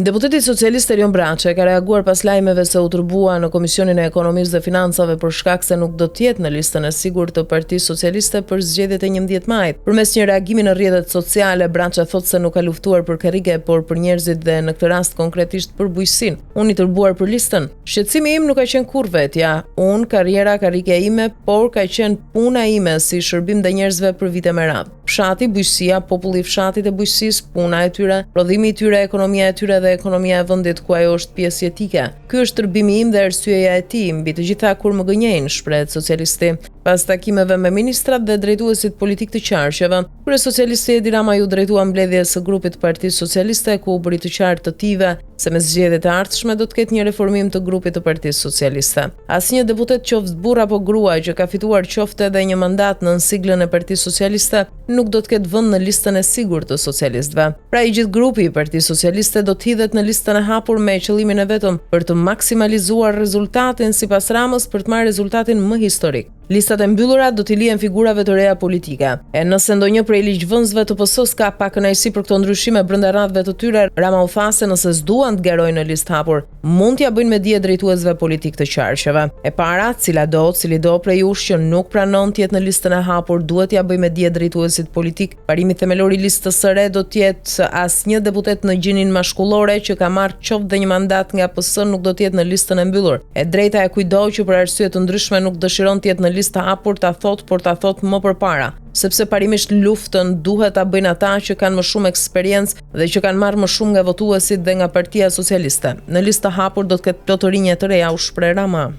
Deputeti socialist Erion Braçe ka reaguar pas lajmeve se u turbua në Komisionin e Ekonomisë dhe Financave për shkak se nuk do të jetë në listën e sigurt të Partisë Socialiste për zgjedhjet e 11 majit. Përmes një reagimi në rrjetet sociale, Braçe thotë se nuk ka luftuar për karrige, por për njerëzit dhe në këtë rast konkretisht për bujqësinë. Unë i turbuar për listën. Shqetësimi im nuk ka qenë kurrë vetja. Unë karriera karrige ime, por ka qenë puna ime si shërbim ndaj njerëzve për vite me radhë. Fshati, bujqësia, populli i fshatit e bujqësisë, puna e tyre, prodhimi i tyre, ekonomia e tyre dhe ekonomia e vendit ku ajo është pjesë jetike. Ky është tërbimi im dhe arsyeja e tij mbi të gjitha kur më gënjejnë, shpreh socialisti. Pas takimeve me ministrat dhe drejtuesit politik të qarqeve, kryesocialisti Edi Rama ju drejtua mbledhjes së grupit të Partisë Socialiste ku u bëri të qartë të tijve se me zgjedhjet e ardhshme do të ketë një reformim të grupit të Partisë Socialiste. Asnjë deputet qoftë burr apo grua që ka fituar qoftë edhe një mandat në siglën e Partisë Socialiste nuk do të ketë vend në listën e sigurt të socialistëve. Pra i gjithë grupi i Partisë Socialiste do të hidhet në listën e hapur me qëllimin e vetëm për të maksimalizuar rezultatin sipas Ramës për të marrë rezultatin më historik. Listat e mbyllura do t'i lihen figurave të reja politike. E nëse ndonjë prej ligjvënësve të PS-s ka pak kënaqësi për këto ndryshime brenda radhëve të tyre, Rama u tha se nëse s'duan të garojnë në listë hapur, mund t'ja bëjnë me dije drejtuesve politik të qarqeve. E para, cili do prej jush që nuk pranon të jetë në listën e hapur, duhet t'ja bëjë me dije drejtuesit politik. Parimi themelor i listës së re do të jetë asnjë deputet në gjinin maskullore që ka marrë qoftë dhe një mandat nga PS nuk do të jetë në listën e mbyllur. E drejta e kujdo që për arsye të ndryshme nuk dëshiron të jetë në listë hapur ta thot më përpara, sepse parimisht luftën duhet ta bëjnë ata që kanë më shumë eksperiencë dhe që kanë marrë më shumë nga votuesit dhe nga Partia Socialiste. Në listë hapur do të ketë plotërinje të reja, u shpreh Rama.